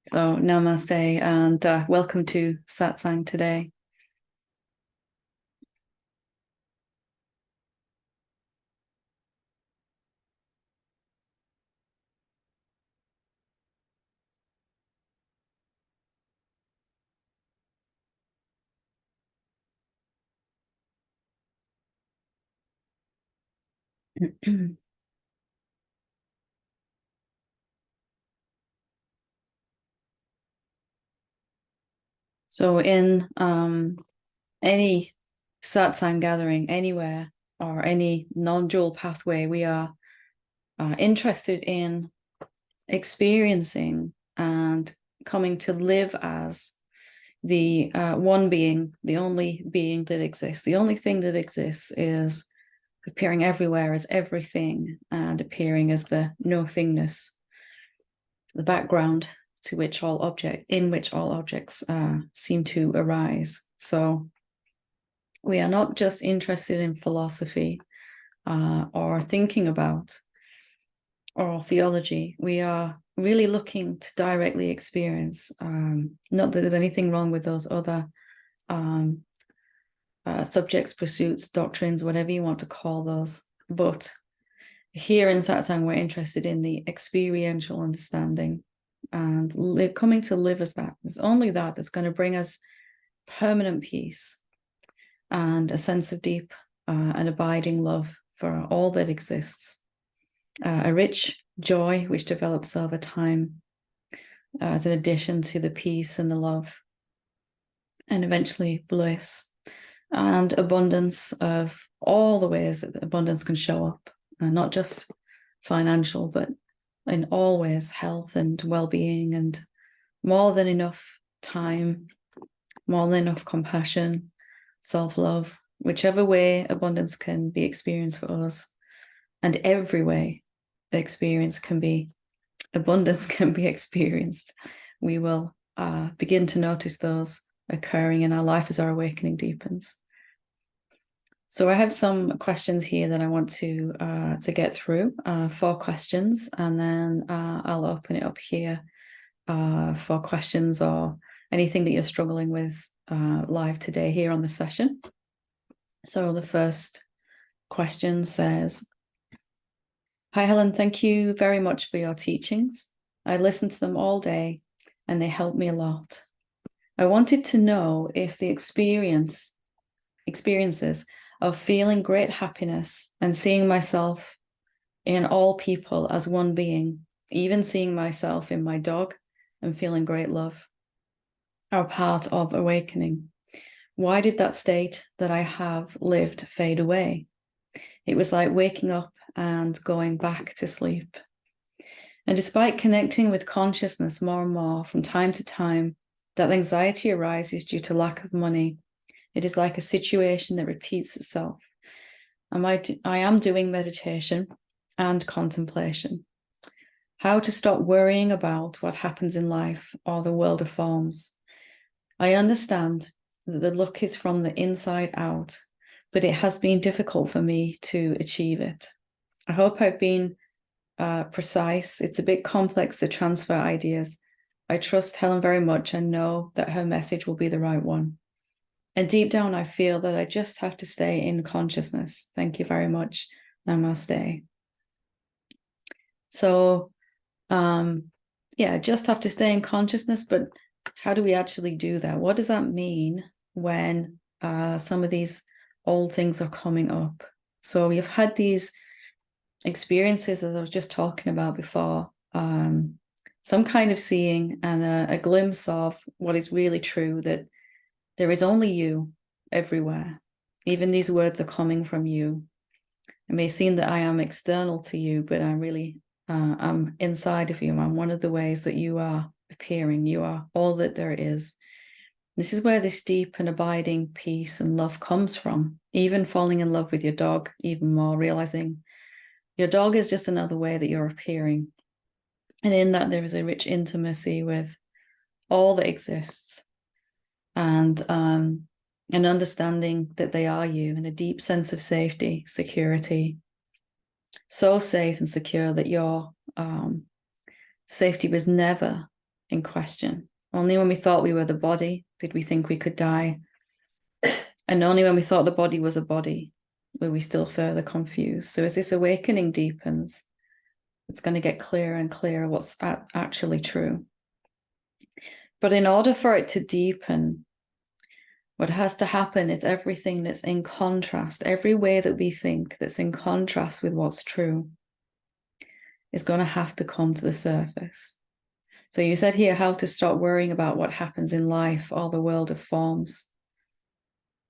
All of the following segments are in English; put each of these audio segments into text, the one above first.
So namaste and welcome to Satsang today. So in any Satsang gathering, anywhere, or any non-dual pathway, we are interested in experiencing and coming to live as the one being, the only being that exists. The only thing that exists is appearing everywhere as everything and appearing as the nothingness, the background in which all objects seem to arise. So we are not just interested in philosophy or thinking about or theology. We are really looking to directly experience. Not that there's anything wrong with those other subjects, pursuits, doctrines, whatever you want to call those. But here in Satsang, we're interested in the experiential understanding and coming to live as that. It's only that that's going to bring us permanent peace and a sense of deep and abiding love for all that exists. A rich joy which develops over time as an addition to the peace and the love, and eventually bliss and abundance of all the ways that abundance can show up, not just financial, but in all ways, health and well-being and more than enough time, more than enough compassion, self-love, whichever way abundance can be experienced for us, and every way abundance can be experienced. We will begin to notice those occurring in our life as our awakening deepens. So I have some questions here that I want to get through, 4 questions, and then I'll open it up here for questions or anything that you're struggling with live today here on the session. So the first question says, "Hi Helen, thank you very much for your teachings. I listened to them all day and they helped me a lot. I wanted to know if the experiences of feeling great happiness and seeing myself in all people as one being, even seeing myself in my dog and feeling great love, are part of awakening. Why did that state that I have lived fade away? It was like waking up and going back to sleep. And despite connecting with consciousness more and more from time to time, that anxiety arises due to lack of money. It is like a situation that repeats itself. I am doing meditation and contemplation. How to stop worrying about what happens in life or the world of forms. I understand that the luck is from the inside out, but it has been difficult for me to achieve it. I hope I've been precise. It's a bit complex to transfer ideas. I trust Helen very much and know that her message will be the right one. And deep down, I feel that I just have to stay in consciousness. Thank you very much. Namaste." So, just have to stay in consciousness, but how do we actually do that? What does that mean when some of these old things are coming up? So we've had these experiences, as I was just talking about before, some kind of seeing and a glimpse of what is really true, that there is only you everywhere. Even these words are coming from you. It may seem that I am external to you, but I'm inside of you. I'm one of the ways that you are appearing. You are all that there is. This is where this deep and abiding peace and love comes from. Even falling in love with your dog, even more, realizing your dog is just another way that you're appearing. And in that, there is a rich intimacy with all that exists. And an understanding that they are you, and a deep sense of safety, security. So safe and secure that your safety was never in question. Only when we thought we were the body did we think we could die. And only when we thought the body was a body were we still further confused. So as this awakening deepens, it's going to get clearer and clearer what's actually true. But in order for it to deepen, what has to happen is everything that's in contrast, every way that we think that's in contrast with what's true, is going to have to come to the surface. So you said here how to stop worrying about what happens in life or the world of forms.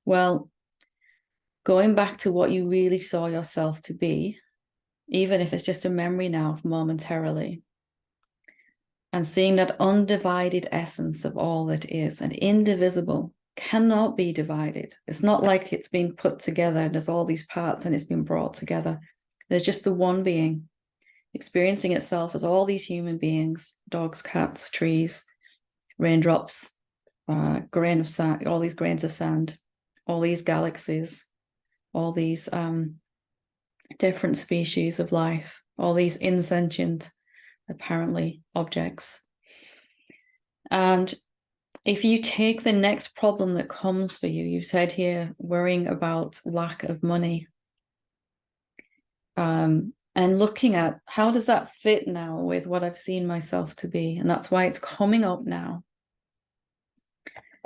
Well, going back to what you really saw yourself to be, even if it's just a memory now momentarily, and seeing that undivided essence of all that is, and indivisible, cannot be divided. It's not like it's been put together and there's all these parts and it's been brought together. There's just the one being experiencing itself as all these human beings, dogs, cats, trees, raindrops, grain of sand, all these grains of sand, all these galaxies, all these different species of life, all these insentient, apparently, objects. And if you take the next problem that comes for you, you've said here, worrying about lack of money, and looking at how does that fit now with what I've seen myself to be? And that's why it's coming up now.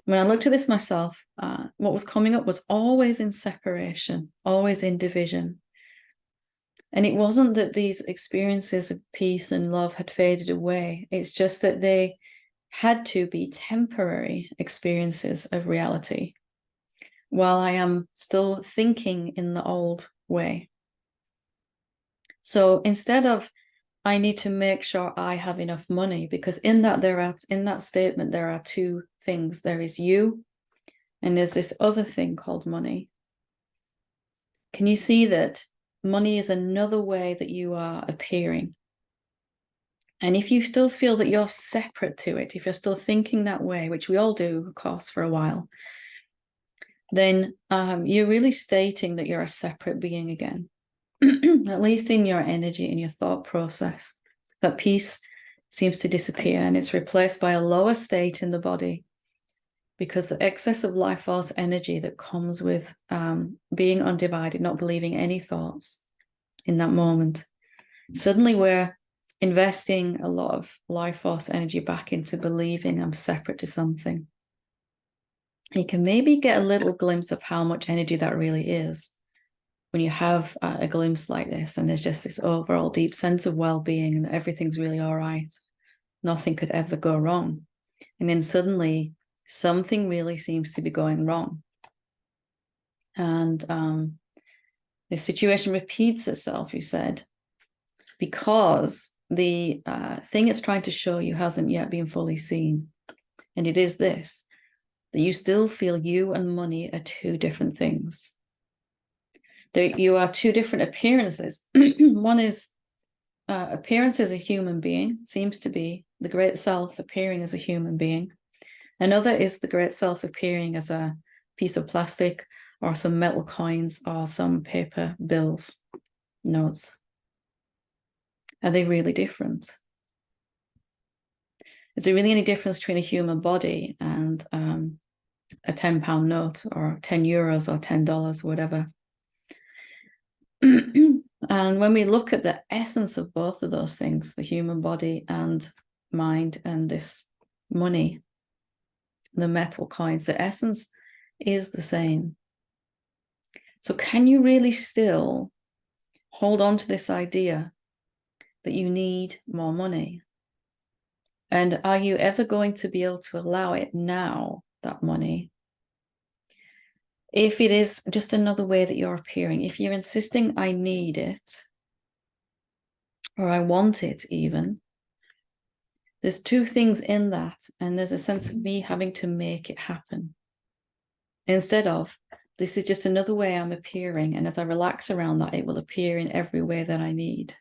When I looked at this myself, what was coming up was always in separation, always in division. And it wasn't that these experiences of peace and love had faded away. It's just that they had to be temporary experiences of reality while I am still thinking in the old way. So instead of, I need to make sure I have enough money, because in that statement, there are two things. There is you, and there's this other thing called money. Can you see that money is another way that you are appearing? And if you still feel that you're separate to it, if you're still thinking that way, which we all do, of course, for a while, then you're really stating that you're a separate being again, at least in your energy, in your thought process. That peace seems to disappear and it's replaced by a lower state in the body, because the excess of life force energy that comes with being undivided, not believing any thoughts in that moment, suddenly we're investing a lot of life force energy back into believing I'm separate to something. You can maybe get a little glimpse of how much energy that really is when you have a glimpse like this, and there's just this overall deep sense of well-being and everything's really all right. Nothing could ever go wrong. And then suddenly something really seems to be going wrong. And the situation repeats itself, you said, because the thing it's trying to show you hasn't yet been fully seen. And it is this, that you still feel you and money are two different things. You are two different appearances. One is appearance as a human being, seems to be the great self appearing as a human being. Another is the great self appearing as a piece of plastic or some metal coins or some paper bills, notes. Are they really different? Is there really any difference between a human body and a £10 note or €10 or $10, whatever? And when we look at the essence of both of those things, the human body and mind and this money, the metal coins, the essence is the same. So can you really still hold on to this idea that you need more money? And are you ever going to be able to allow it now, that money? If it is just another way that you're appearing, if you're insisting I need it, or I want it even, there's two things in that, and there's a sense of me having to make it happen. Instead of, this is just another way I'm appearing, and as I relax around that, it will appear in every way that I need,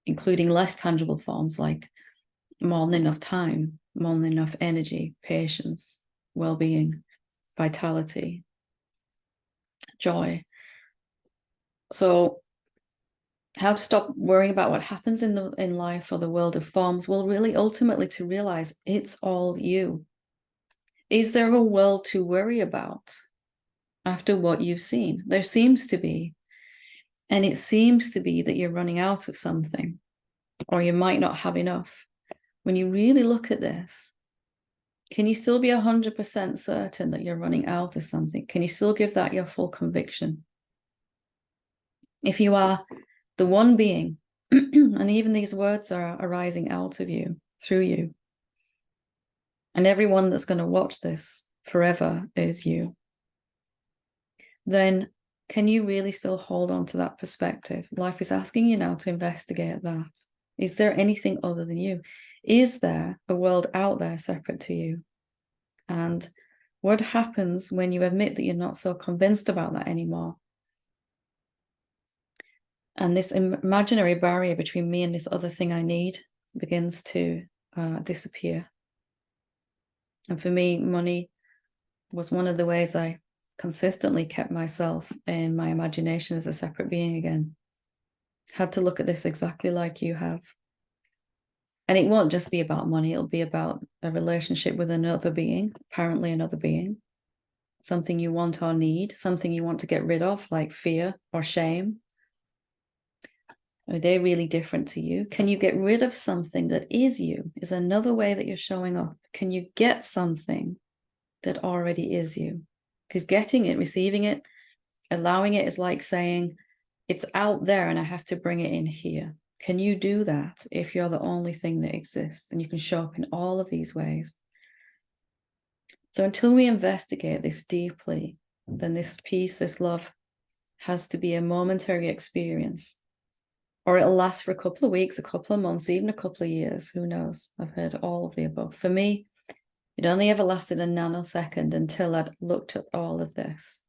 including less tangible forms like more than enough time, more than enough energy, patience, well-being, vitality, joy. So how to stop worrying about what happens in life or the world of forms. Well, really ultimately to realize it's all you. Is there a world to worry about after what you've seen? There seems to be. And it seems to be that you're running out of something, or you might not have enough. When you really look at this, can you still be 100% certain that you're running out of something? Can you still give that your full conviction? If you are the one being, and even these words are arising out of you, through you, and everyone that's going to watch this forever is you, then can you really still hold on to that perspective? Life is asking you now to investigate that. Is there anything other than you? Is there a world out there separate to you? And what happens when you admit that you're not so convinced about that anymore? And this imaginary barrier between me and this other thing I need begins to disappear. And for me, money was one of the ways I consistently kept myself in my imagination as a separate being again. Had to look at this exactly like you have. And it won't just be about money, it'll be about a relationship with another being, apparently another being, something you want or need, something you want to get rid of, like fear or shame. Are they really different to you? Can you get rid of something that is you? Is another way that you're showing up. Can you get something that already is you? Because getting it, receiving it, allowing it is like saying, it's out there and I have to bring it in here. Can you do that if you're the only thing that exists and you can show up in all of these ways? So until we investigate this deeply, then this peace, this love has to be a momentary experience, or it'll last for a couple of weeks, a couple of months, even a couple of years. Who knows? I've heard all of the above. For me, it only ever lasted a nanosecond until I'd looked at all of this.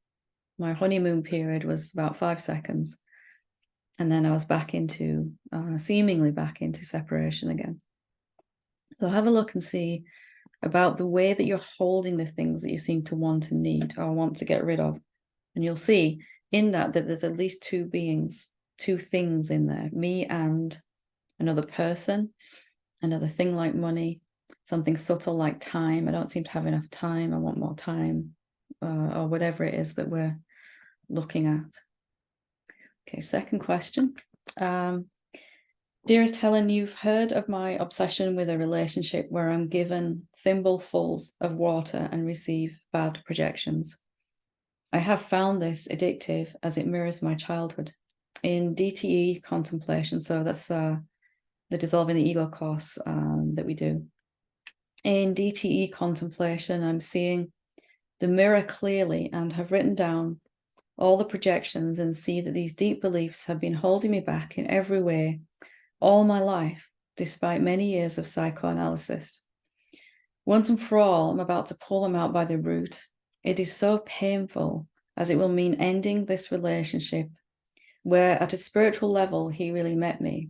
My honeymoon period was about 5 seconds. And then I was back into, seemingly back into separation again. So have a look and see about the way that you're holding the things that you seem to want and need or want to get rid of. And you'll see in that there's at least two beings, two things in there, me and another person, another thing like money, something subtle like time. I don't seem to have enough time. I want more time, or whatever it is that we're looking at. Okay, second question. Dearest Helen, you've heard of my obsession with a relationship where I'm given thimblefuls of water and receive bad projections. I have found this addictive as it mirrors my childhood. In DTE contemplation, so that's the Dissolving the Ego course that we do. In DTE contemplation, I'm seeing the mirror clearly and have written down all the projections and see that these deep beliefs have been holding me back in every way all my life, despite many years of psychoanalysis. Once and for all, I'm about to pull them out by the root. It is so painful, as it will mean ending this relationship, where at a spiritual level, he really met me.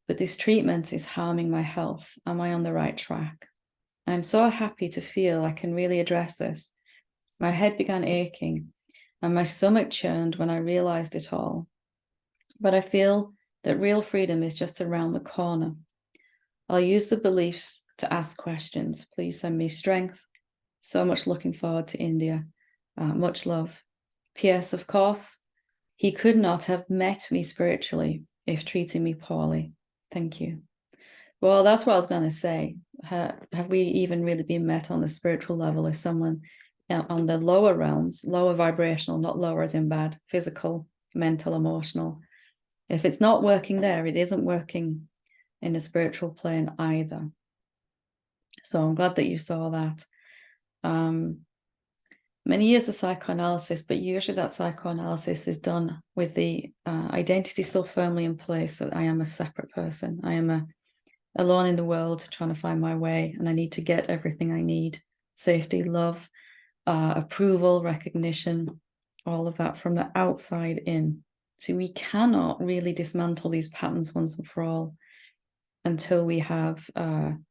But this treatment is harming my health. Am I on the right track? I'm so happy to feel I can really address this. My head began aching and my stomach churned when I realized it all. But I feel that real freedom is just around the corner. I'll use the beliefs to ask questions. Please send me strength. So much looking forward to India. Much love. P.S. Of course, he could not have met me spiritually if treating me poorly. Thank you. Well, that's what I was going to say. Have we even really been met on the spiritual level if someone on the lower realms, lower vibrational, not lower as in bad, physical, mental, emotional, if it's not working there, it isn't working in the spiritual plane either. So I'm glad that you saw that. Many years of psychoanalysis, but usually that psychoanalysis is done with the identity still firmly in place that I am a separate person. I am alone in the world trying to find my way, and I need to get everything I need: safety, love, approval, recognition, all of that from the outside in. So we cannot really dismantle these patterns once and for all until we have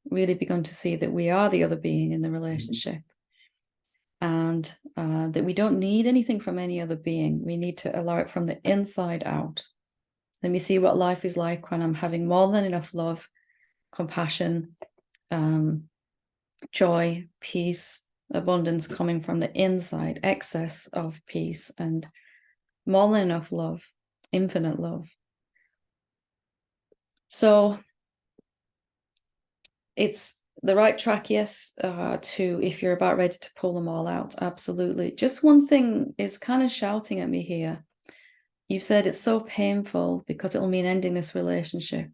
really begun to see that we are the other being in the relationship, and that we don't need anything from any other being. We need to allow it from the inside out. Let me see what life is like when I'm having more than enough love, compassion, joy, peace, abundance coming from the inside, excess of peace and more than enough love, infinite love. So it's the right track, yes, to if you're about ready to pull them all out, absolutely. Just one thing is kind of shouting at me here. You've said it's so painful because it'll mean ending this relationship.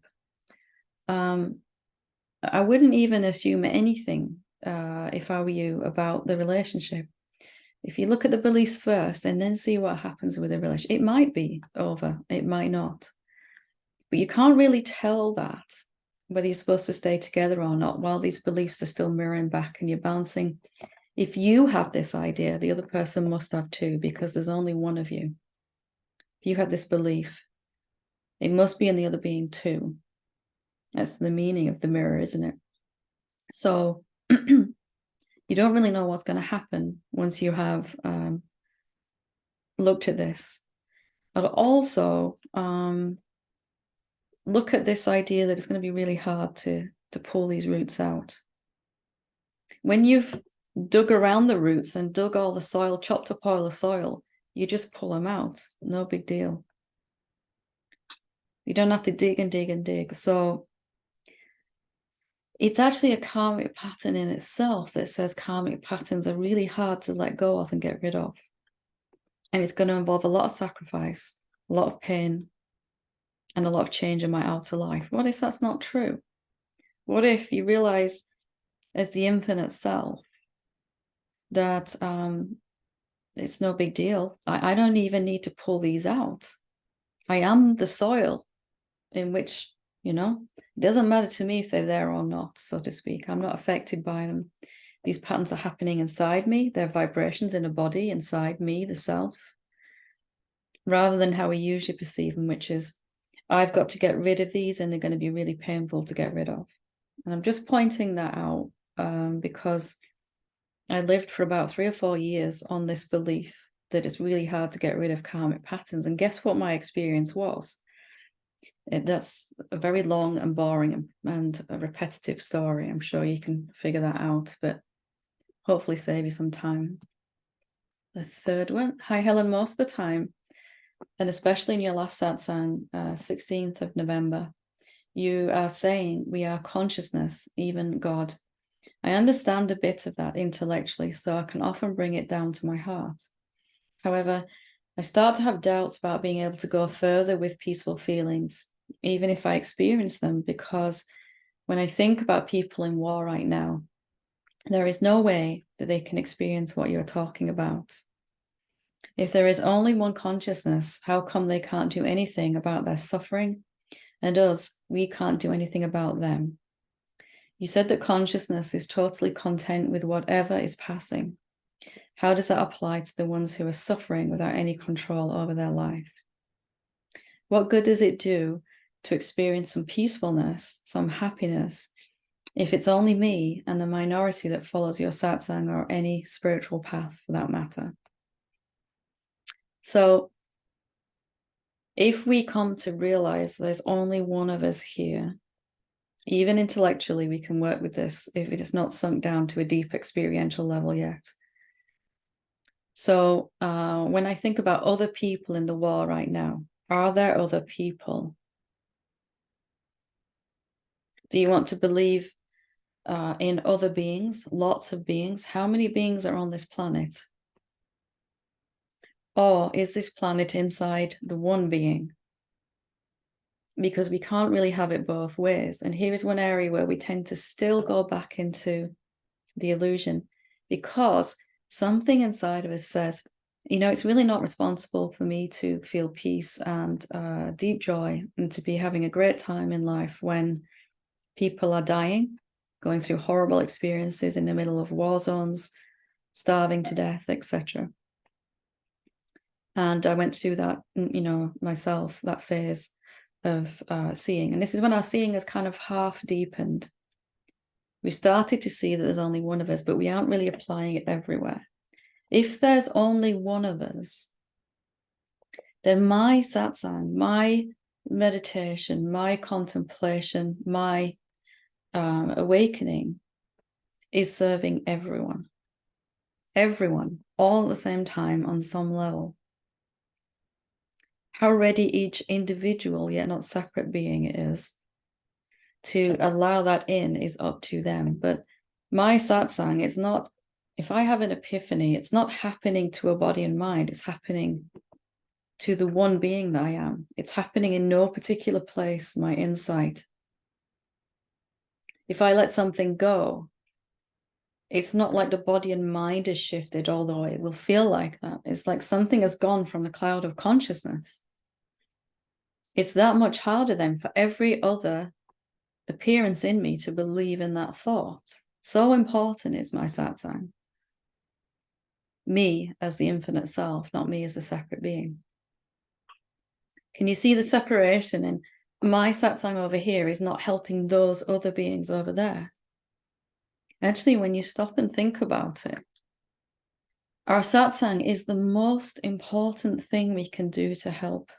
I wouldn't even assume anything if I were you about the relationship. If you look at the beliefs first and then see what happens with the relationship, it might be over, it might not. But you can't really tell that, whether you're supposed to stay together or not, while these beliefs are still mirroring back and you're bouncing. If you have this idea, the other person must have too, because there's only one of you. If you have this belief, it must be in the other being too. That's the meaning of the mirror, isn't it? So you don't really know what's going to happen once you have looked at this. But also look at this idea that it's going to be really hard to pull these roots out. When you've dug around the roots and dug all the soil, chopped up all the soil, you just pull them out. No big deal. You don't have to dig and dig and dig. So it's actually a karmic pattern in itself that says karmic patterns are really hard to let go of and get rid of. And it's going to involve a lot of sacrifice, a lot of pain, and a lot of change in my outer life. What if that's not true? What if you realize as the infinite self that it's no big deal. I don't even need to pull these out. I am the soil in which, it doesn't matter to me if they're there or not, so to speak. I'm not affected by them. These patterns are happening inside me. They're vibrations in a body inside me, the self, rather than how we usually perceive them, which is, I've got to get rid of these and they're going to be really painful to get rid of. And I'm just pointing that out because I lived for about 3 or 4 years on this belief that it's really hard to get rid of karmic patterns. And guess what my experience was? That's a very long and boring and a repetitive story. I'm sure you can figure that out, but hopefully save you some time. The third one. Hi, Helen. Most of the time, and especially in your last satsang, 16th of November, you are saying we are consciousness, even God. I understand a bit of that intellectually, so I can often bring it down to my heart. However, I start to have doubts about being able to go further with peaceful feelings, even if I experience them, because when I think about people in war right now, there is no way that they can experience what you're talking about. If there is only one consciousness, how come they can't do anything about their suffering? And us, we can't do anything about them. You said that consciousness is totally content with whatever is passing. How does that apply to the ones who are suffering without any control over their life? What good does it do to experience some peacefulness, some happiness, if it's only me and the minority that follows your satsang or any spiritual path for that matter? So if we come to realize there's only one of us here, even intellectually, we can work with this if it is not sunk down to a deep experiential level yet. So when I think about other people in the war right now, are there other people? Do you want to believe in other beings, lots of beings? How many beings are on this planet? Or is this planet inside the one being? Because we can't really have it both ways. And here is one area where we tend to still go back into the illusion, because something inside of us says, it's really not responsible for me to feel peace and deep joy and to be having a great time in life when people are dying, going through horrible experiences in the middle of war zones, starving to death, etc. And I went through that, myself, that phase of seeing. And this is when our seeing is kind of half deepened. We started to see that there's only one of us, but we aren't really applying it everywhere. If there's only one of us, then my satsang, my meditation, my contemplation, my awakening is serving everyone. Everyone, all at the same time on some level. How ready each individual, yet not separate being is to allow that in is up to them. But my satsang is not, if I have an epiphany, it's not happening to a body and mind, it's happening to the one being that I am. It's happening in no particular place, my insight. If I let something go, it's not like the body and mind is shifted, although it will feel like that. It's like something has gone from the cloud of consciousness. It's that much harder then for every other appearance in me to believe in that thought. So important is my satsang. Me as the infinite self, not me as a separate being. Can you see the separation? And my satsang over here is not helping those other beings over there. Actually, when you stop and think about it, our satsang is the most important thing we can do to help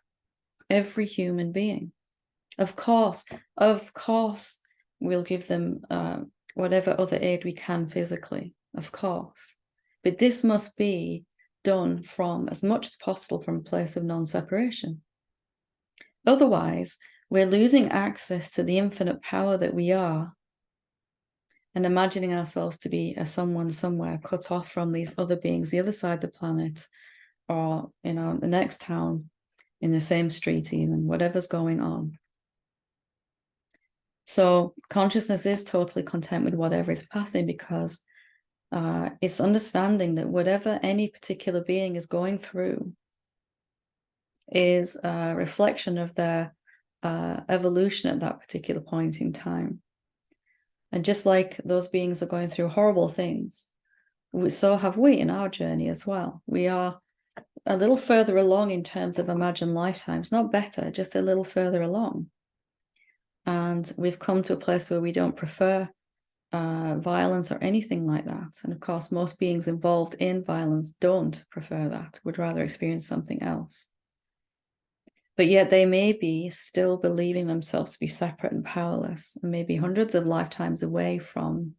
every human being. Of course, we'll give them whatever other aid we can physically, of course. But this must be done from, as much as possible, from a place of non-separation. Otherwise, we're losing access to the infinite power that we are and imagining ourselves to be a someone somewhere cut off from these other beings, the other side of the planet, or the next town, in the same street even, whatever's going on. So consciousness is totally content with whatever is passing, because it's understanding that whatever any particular being is going through is a reflection of their evolution at that particular point in time. And just like those beings are going through horrible things, so have we in our journey as well. We are a little further along in terms of imagined lifetimes, not better, just a little further along. And we've come to a place where we don't prefer violence or anything like that. And of course, most beings involved in violence don't prefer that, would rather experience something else. But yet they may be still believing themselves to be separate and powerless, and maybe hundreds of lifetimes away from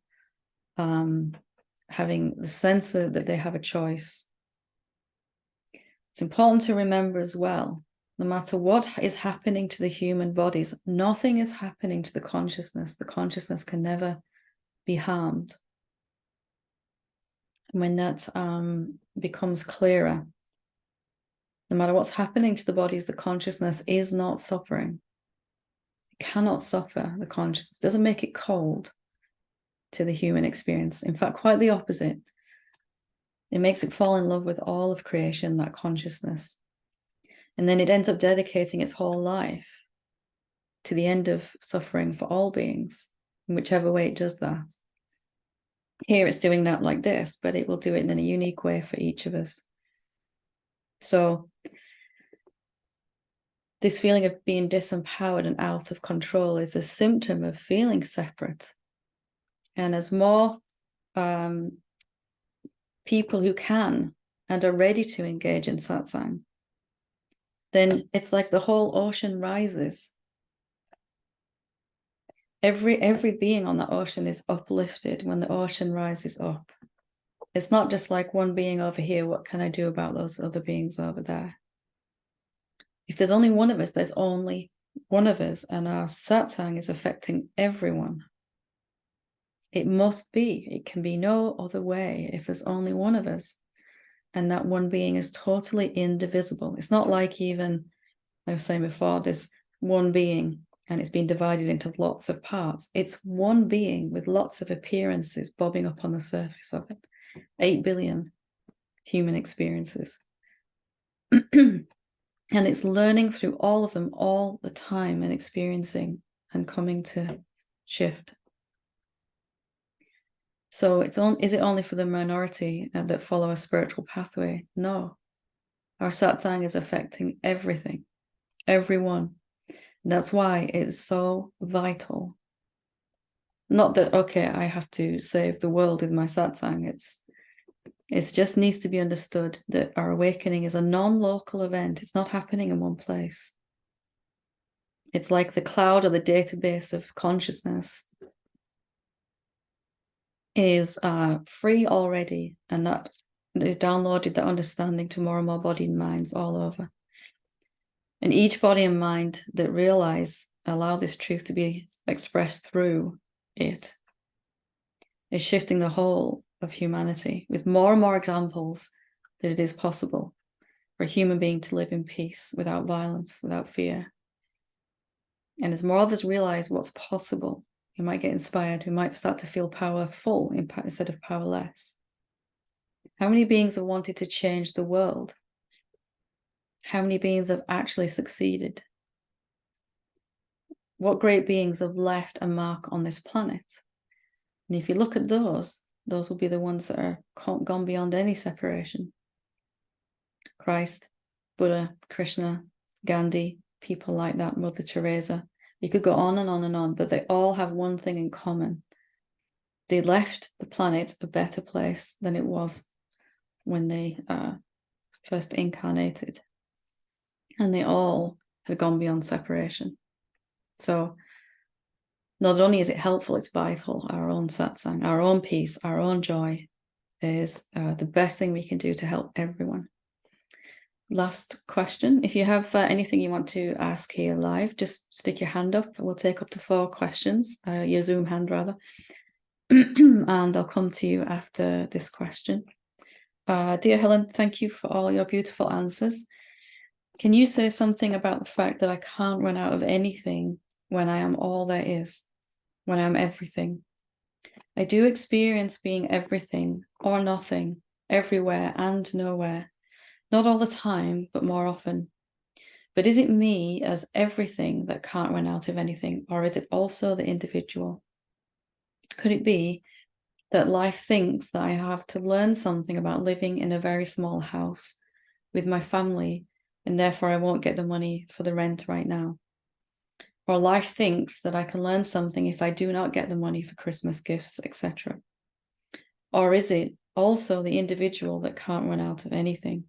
having the sense that they have a choice. It's important to remember as well, no matter what is happening to the human bodies, nothing is happening to the consciousness. The consciousness can never be harmed. And when that becomes clearer, no matter what's happening to the bodies, the consciousness is not suffering. It cannot suffer the consciousness. It doesn't make it cold to the human experience. In fact, quite the opposite. It makes it fall in love with all of creation, that consciousness. And then it ends up dedicating its whole life to the end of suffering for all beings, in whichever way it does that. Here it's doing that like this, but it will do it in a unique way for each of us. So this feeling of being disempowered and out of control is a symptom of feeling separate. And as more people who can and are ready to engage in satsang, then it's like the whole ocean rises. Every being on that ocean is uplifted when the ocean rises up. It's not just like one being over here, what can I do about those other beings over there? If there's only one of us, there's only one of us, and our satsang is affecting everyone. It must be. It can be no other way if there's only one of us. And that one being is totally indivisible. It's not like, even, I was saying before, this one being and it's been divided into lots of parts. It's one being with lots of appearances bobbing up on the surface of it. 8 billion human experiences. And it's learning through all of them all the time and experiencing and coming to shift. So is it only for the minority that follow a spiritual pathway? No. Our satsang is affecting everything, everyone. That's why it's so vital. Not that, okay, I have to save the world with my satsang. It just needs to be understood that our awakening is a non-local event. It's not happening in one place. It's like the cloud or the database of consciousness is free already, and that is downloaded, that understanding, to more and more body and minds all over. And each body and mind that allow this truth to be expressed through it, is shifting the whole of humanity with more and more examples that it is possible for a human being to live in peace, without violence, without fear. And as more of us realize what's possible, we might get inspired, we might start to feel powerful instead of powerless. How many beings have wanted to change the world? How many beings have actually succeeded? What great beings have left a mark on this planet? And if you look at those will be the ones that are gone beyond any separation. Christ, Buddha, Krishna, Gandhi, people like that, Mother Teresa. You could go on and on and on, but they all have one thing in common. They left the planet a better place than it was when they first incarnated. And they all had gone beyond separation. So not only is it helpful, it's vital. Our own satsang, our own peace, our own joy is the best thing we can do to help everyone. Last question. If you have anything you want to ask here live, just stick your hand up. We'll take up to 4 questions, your Zoom hand rather. And I'll come to you after this question. Dear Helen, thank you for all your beautiful answers. Can you say something about the fact that I can't run out of anything when I am all there is, when I am everything? I do experience being everything or nothing, everywhere and nowhere. Not all the time, but more often. But is it me as everything that can't run out of anything, or is it also the individual? Could it be that life thinks that I have to learn something about living in a very small house with my family, and therefore I won't get the money for the rent right now? Or life thinks that I can learn something if I do not get the money for Christmas gifts, etc. Or is it also the individual that can't run out of anything?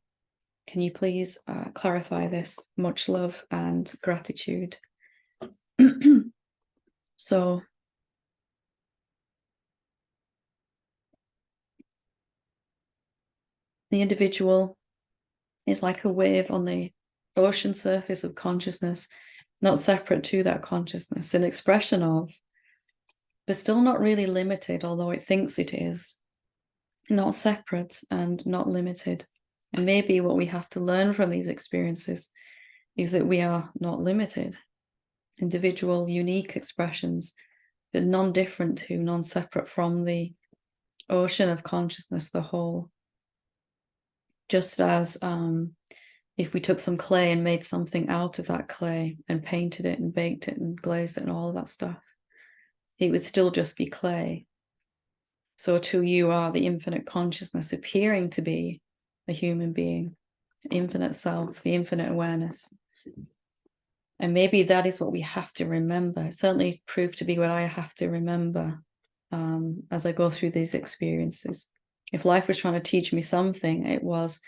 Can you please clarify this? Much love and gratitude. So, the individual is like a wave on the ocean surface of consciousness, not separate to that consciousness, an expression of, but still not really limited, although it thinks it is. Not separate and not limited. And maybe what we have to learn from these experiences is that we are not limited. Individual, unique expressions, but non-different to, non-separate from the ocean of consciousness, the whole. Just as if we took some clay and made something out of that clay and painted it and baked it and glazed it and all of that stuff, it would still just be clay. So too you are the infinite consciousness appearing to be a human being, infinite self, the infinite awareness. And maybe that is what we have to remember. It certainly proved to be what I have to remember as I go through these experiences. If life was trying to teach me something, it was,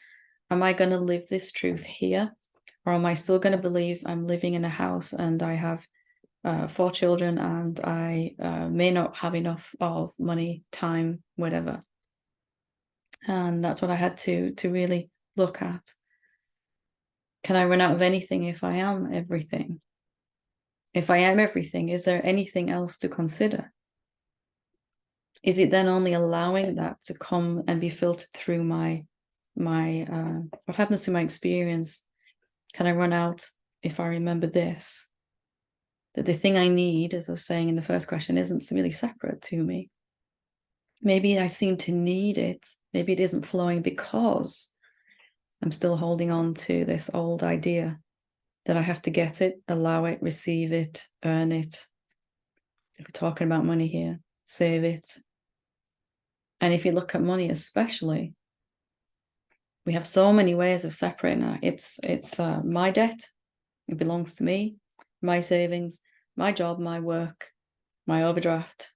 am I going to live this truth here? Or am I still going to believe I'm living in a house and I have 4 children and I may not have enough of money, time, whatever? And that's what I had to really look at. Can I run out of anything if I am everything? If I am everything, is there anything else to consider? Is it then only allowing that to come and be filtered through my what happens to my experience? Can I run out if I remember this? That the thing I need, as I was saying in the first question, isn't really separate to me. Maybe I seem to need it. Maybe it isn't flowing because I'm still holding on to this old idea that I have to get it, allow it, receive it, earn it. If we're talking about money here, save it. And if you look at money especially, we have so many ways of separating that. It's my debt, it belongs to me, my savings, my job, my work, my overdraft,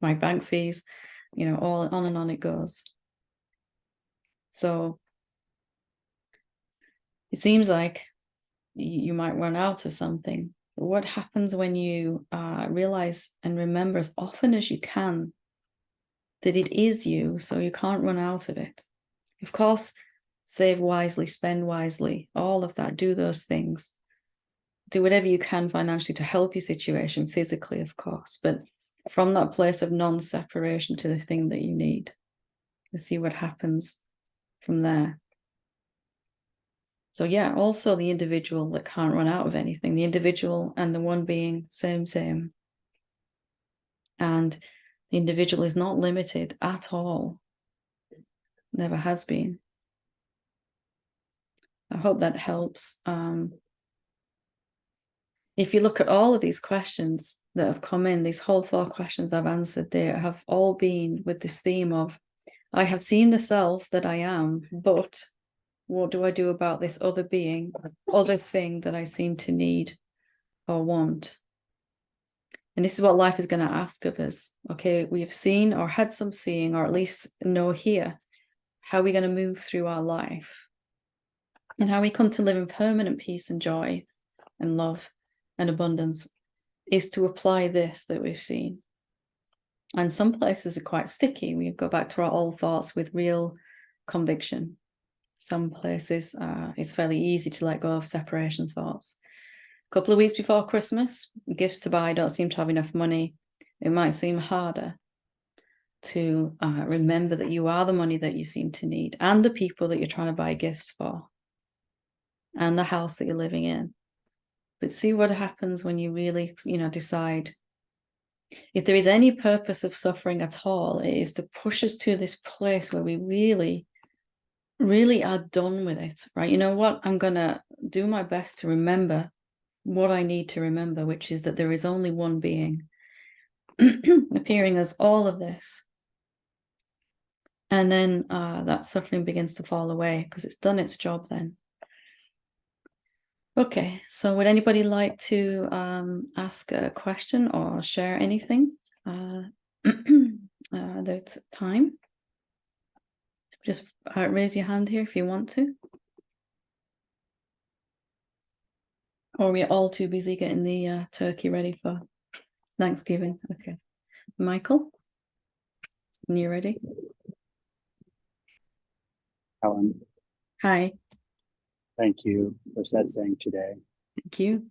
my bank fees, all on and on it goes. So it seems like you might run out of something, But what happens when you realize and remember as often as you can that it is you, so you can't run out of it? Of course, save wisely, spend wisely, all of that, do those things. Do whatever you can financially to help your situation, physically, of course, but from that place of non-separation to the thing that you need. And see what happens from there. So yeah, also the individual that can't run out of anything, the individual and the one being same. And the individual is not limited at all. Never has been. I hope that helps. If you look at all of these questions that have come in, these whole 4 questions I've answered, they have all been with this theme of, I have seen the self that I am, but what do I do about this other being, other thing that I seem to need or want? And this is what life is going to ask of us. Okay, we've seen or had some seeing, or at least know here, how we're going to move through our life and how we come to live in permanent peace and joy and love and abundance is to apply this that we've seen. And some places are quite sticky. We go back to our old thoughts with real conviction. Some places it's fairly easy to let go of separation thoughts. A couple of weeks before Christmas, gifts to buy, don't seem to have enough money. It might seem harder to remember that you are the money that you seem to need, and the people that you're trying to buy gifts for, and the house that you're living in. But see what happens when you really, decide. If there is any purpose of suffering at all, it is to push us to this place where we really, really are done with it, right? You know what? I'm going to do my best to remember what I need to remember, which is that there is only one being appearing as all of this. And then that suffering begins to fall away because it's done its job then. Okay, so would anybody like to ask a question or share anything? There's time. Just raise your hand here if you want to. Or we're all too busy getting the turkey ready for Thanksgiving. Okay. Michael, when you're ready. Helen. Hi. Thank you for Satsang today. Thank you.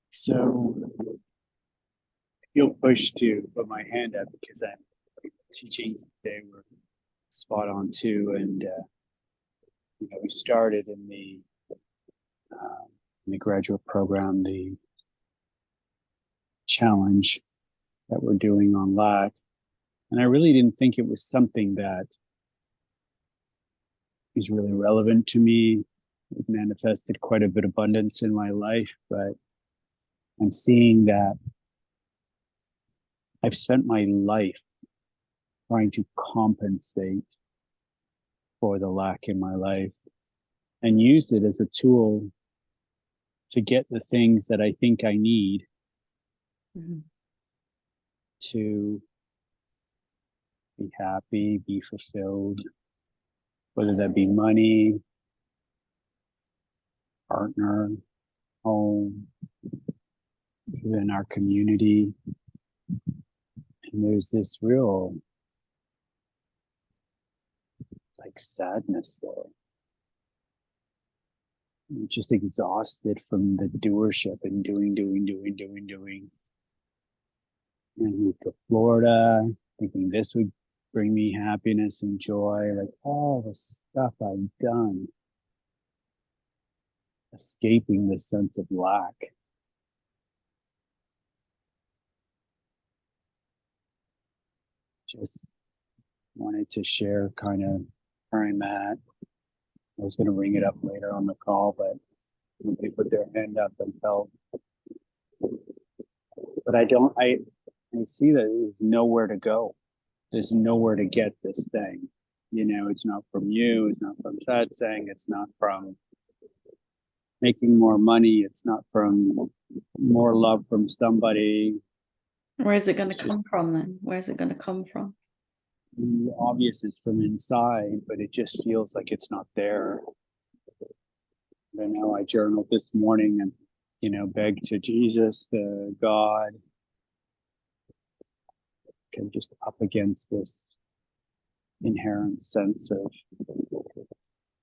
So I feel pushed to put my hand up because I'm teachings today were spot on too. And we started in the graduate program, the challenge that we're doing on lack. And I really didn't think it was something that is really relevant to me. It manifested quite a bit of abundance in my life, but I'm seeing that I've spent my life trying to compensate for the lack in my life and used it as a tool to get the things that I think I need to be happy, be fulfilled, whether that be money, partner, home, even our community. And there's this real sadness there. I'm just exhausted from the doership and doing. And I moved to Florida, thinking this would bring me happiness and joy, like all the stuff I've done, escaping the sense of lack. Just wanted to share kind of where I'm at. I was going to bring it up later on the call, but nobody put their hand up and felt. But I see that there's nowhere to go. There's nowhere to get this thing. It's not from you. It's not from Satsang. It's not from making more money. It's not from more love from somebody. Where is it going to come from then? Where is it going to come from? The obvious is from inside, but it just feels like it's not there. I know I journaled this morning and beg to Jesus, the God, just up against this inherent sense of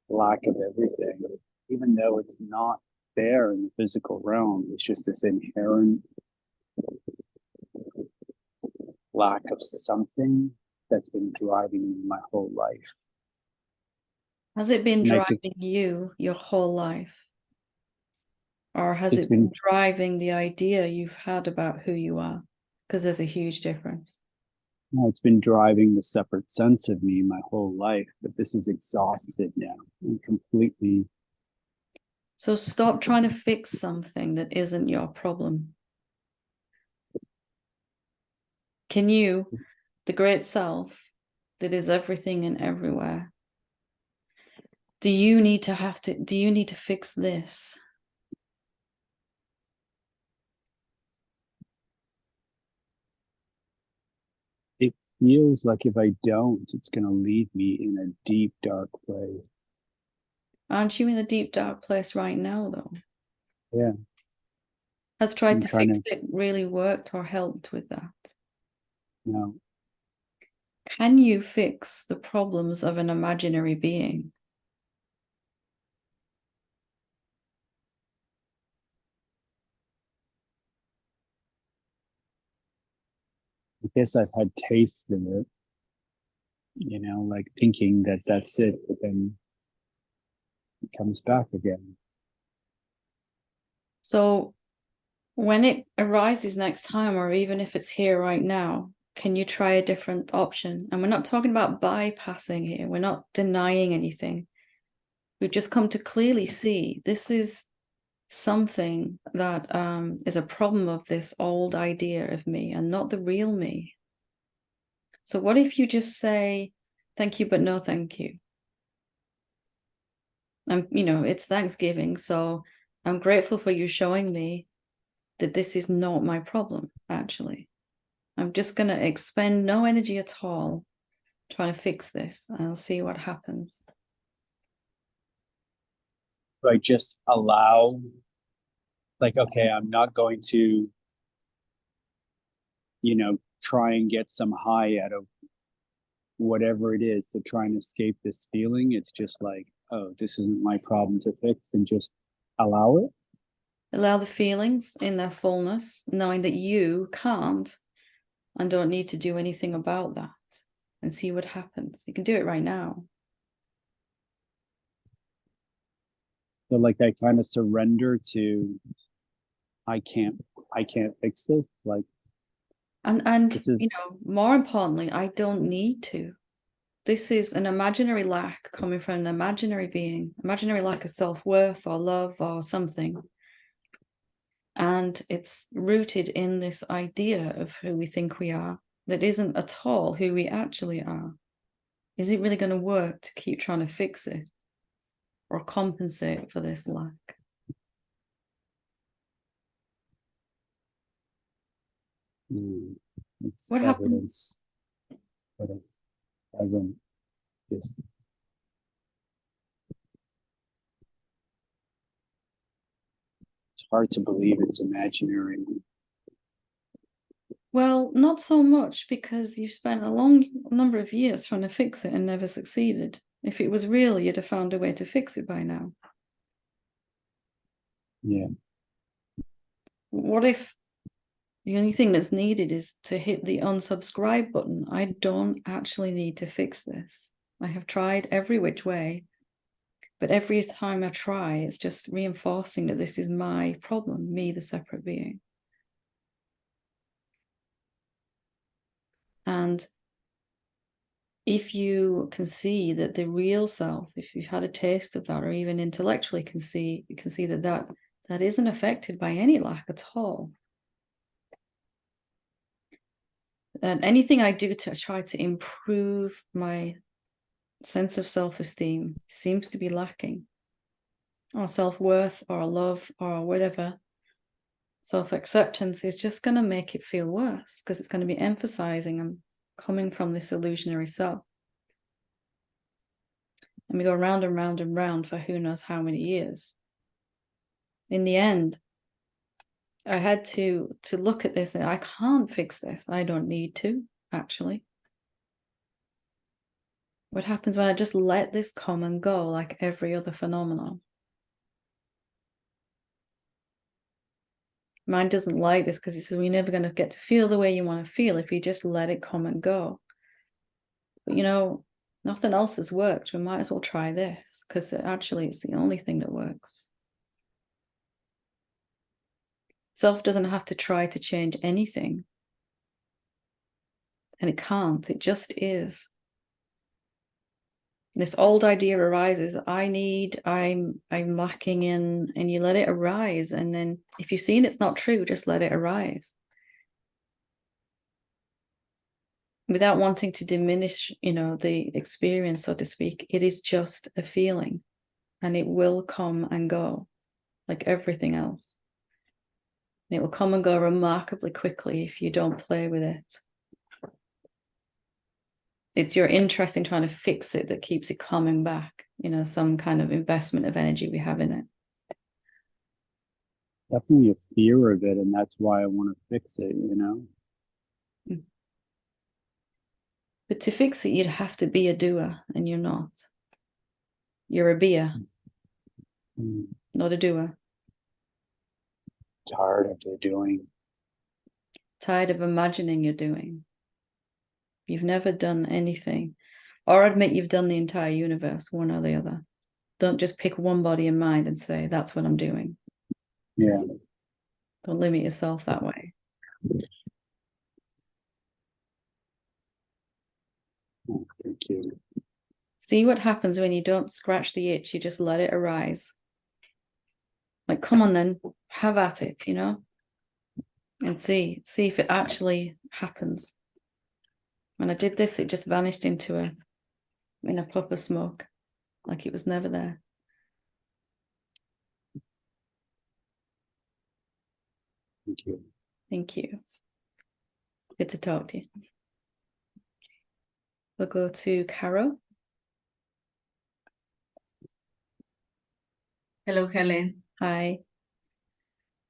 lack of everything, even though it's not there in the physical realm. It's just this inherent lack of something that's been driving me my whole life. Has it been And driving you your whole life? Or has it been driving the idea you've had about who you are? Because there's a huge difference. No, it's been driving the separate sense of me my whole life, but this is exhausted now and completely. So stop trying to fix something that isn't your problem. Can you, the great self that is everything and everywhere, do you need to fix this? It feels like if I don't, it's going to leave me in a deep, dark place. Aren't you in a deep, dark place right now, though? Yeah. Has tried to fix it really worked or helped with that? No. Can you fix the problems of an imaginary being? I guess I've had tastes of it, like thinking that that's it, but then it comes back again. So when it arises next time, or even if it's here right now, can you try a different option? And we're not talking about bypassing here. We're not denying anything. We've just come to clearly see this is something that is a problem of this old idea of me and not the real me. So what if you just say, thank you, but no thank you? It's Thanksgiving, so I'm grateful for you showing me that this is not my problem, actually. I'm just going to expend no energy at all trying to fix this, and I'll see what happens. So I just allow, okay, I'm not going to, try and get some high out of whatever it is to try and escape this feeling. It's just like, oh, this isn't my problem to fix, and just allow it. Allow the feelings in their fullness, knowing that you can't and don't need to do anything about that, and see what happens. You can do it right now. So I kind of surrender to, I can't fix this. And more importantly, I don't need to. This is an imaginary lack coming from an imaginary being, imaginary lack of self-worth or love or something. And it's rooted in this idea of who we think we are that isn't at all who we actually are. Is it really going to work to keep trying to fix it or compensate for this lack? It's What evidence, happens? but it doesn't just. It's hard to believe it's imaginary. Well, not so much, because you spent a long number of years trying to fix it and never succeeded. If it was real, you'd have found a way to fix it by now. Yeah. What if the only thing that's needed is to hit the unsubscribe button? I don't actually need to fix this. I have tried every which way, but every time I try, it's just reinforcing that this is my problem, me, the separate being. And if you can see that the real self, if you've had a taste of that, or even intellectually you can see that isn't affected by any lack at all. And anything I do to try to improve my sense of self-esteem seems to be lacking, or self-worth, or love, or whatever. Self-acceptance is just going to make it feel worse, because it's going to be emphasizing I'm coming from this illusionary self. And we go round and round and round for who knows how many years. In the end, I had to look at this, and I can't fix this. I don't need to, actually. What happens when I just let this come and go like every other phenomenon? Mind doesn't like this because he says, well, you're never going to get to feel the way you want to feel if you just let it come and go. But, you know, nothing else has worked. We might as well try this, because actually it's the only thing that works. Self doesn't have to try to change anything. And it can't. It just is. This old idea arises, I'm lacking in, and you let it arise. And then if you've seen it's not true, just let it arise. Without wanting to diminish, you know, the experience, so to speak. It is just a feeling, and it will come and go like everything else. And it will come and go remarkably quickly if you don't play with it. It's your interest in trying to fix it that keeps it coming back, you know, some kind of investment of energy we have in it. Definitely a fear of it, and that's why I want to fix it, you know? But to fix it, you'd have to be a doer, and you're not. You're a beer, not a doer. Tired of the doing. Tired of imagining you're doing. You've never done anything. Or admit you've done the entire universe, one or the other. Don't just pick one body and mind and say, that's what I'm doing. Yeah. Don't limit yourself that way. Oh, thank you. See what happens when you don't scratch the itch, you just let it arise. Like, come on then, have at it, you know? And see if it actually happens. When I did this, it just vanished into a puff of smoke, like it was never there. Thank you. Thank you. Good to talk to you. We'll go to Carol. Hello, Helen. Hi.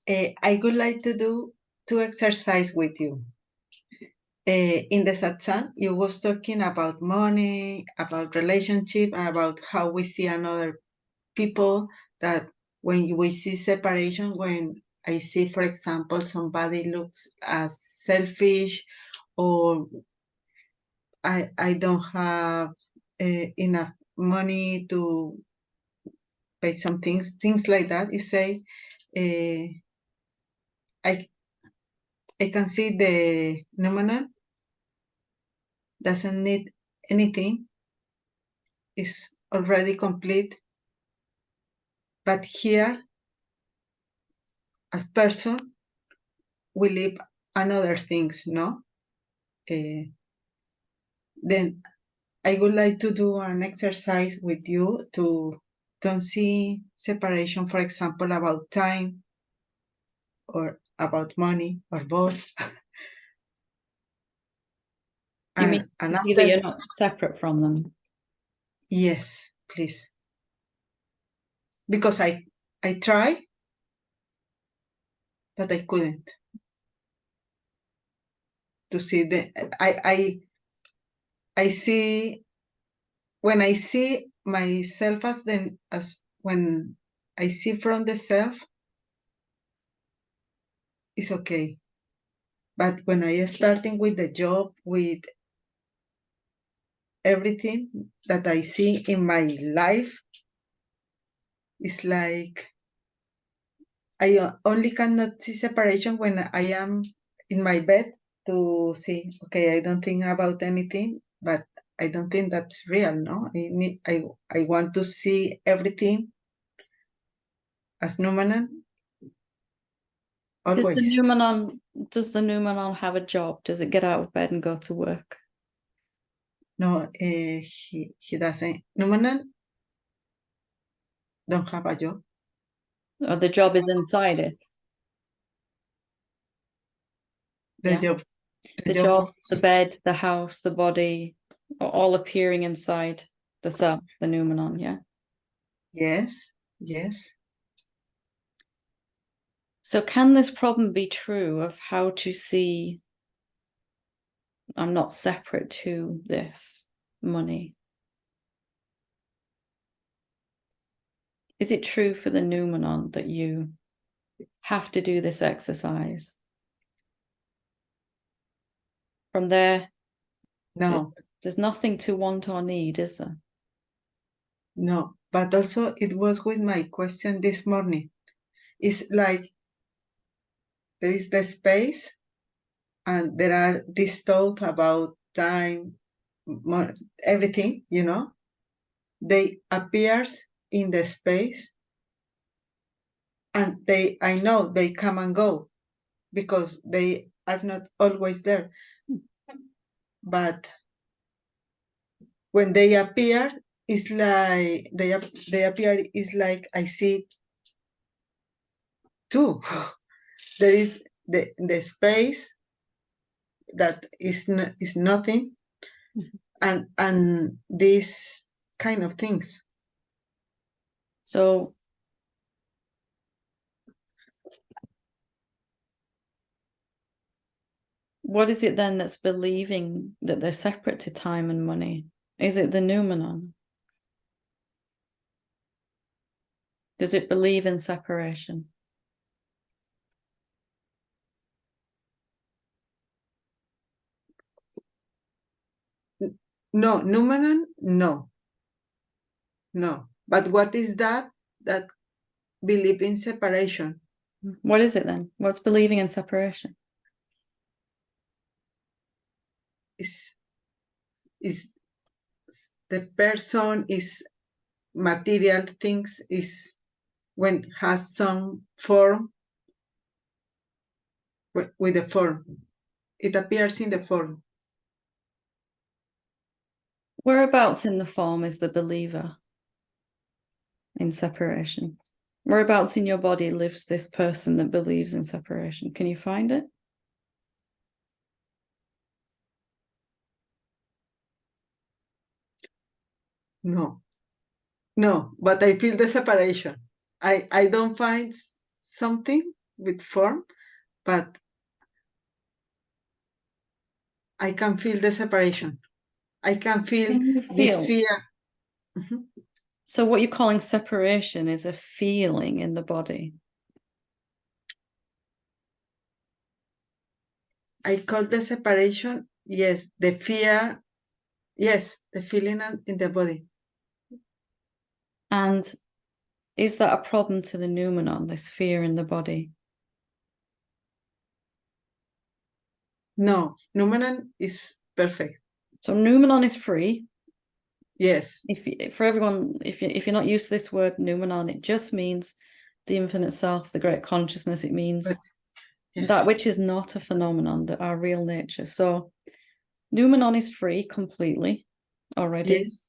I would like to do two exercise with you. In the Satsang, you was talking about money, about relationship, and about how we see another people, that when we see separation, when I see, for example, somebody looks as selfish, or I don't have enough money to pay some things like that. You say, I can see the Noumenon doesn't need anything, is already complete. But here, as person, we live another things, no? Then I would like to do an exercise with you to don't see separation, for example, about time or about money or both. You mean And to see that after, you're not separate from them? yes, please. Because I try, but I couldn't. To see the I see, when I see myself as when I see from the self, it's okay. But when I am starting with the job, with everything that I see in my life, it's like I only cannot see separation when I am in my bed to see, okay, I don't think about anything, but I don't think that's real, no? I want to see everything as Noumenon, Does always. the Noumenon have a job? Does it get out of bed and go to work? No, he doesn't. Noumenon don't have a job. Or the job is inside it? The Yeah. job, The job, the bed, the house, the body, are all appearing inside the self, the Noumenon, yeah? Yes, yes. So can this problem be true of how to see I'm not separate to this money? Is it true for the Noumenon that you have to do this exercise? From there, No, there's nothing to want or need, is there? no. But also it was with my question this morning. It's like there is the space and there are these thoughts about time, everything, you know, they appears in the space and I know they come and go because they are not always there. But when they appear, it's like they appear is like I see too. There is the space that is nothing, and these kind of things. So what is it then that's believing that they're separate to time and money? Is it the Noumenon? Does it believe in separation? No, Noumenon, no. But what is that believe in separation? What is it then? What's believing in separation? Is the person is material things is when has some form with a form. It appears in the form. Whereabouts in the form is the believer in separation? Whereabouts in your body lives this person that believes in separation? Can you find it? No, but I feel the separation. I don't find something with form, but I can feel the separation. I can feel this fear. Mm-hmm. So what you're calling separation is a feeling in the body. I call the separation, yes, the fear, yes, the feeling in the body. And is that a problem to the Noumenon, this fear in the body? No, Noumenon is perfect. So Noumenon is free. Yes. For everyone, if you're not used to this word Noumenon, it just means the infinite self, the great consciousness. It means yes, that which is not a phenomenon, that our real nature. So Noumenon is free completely already. Yes.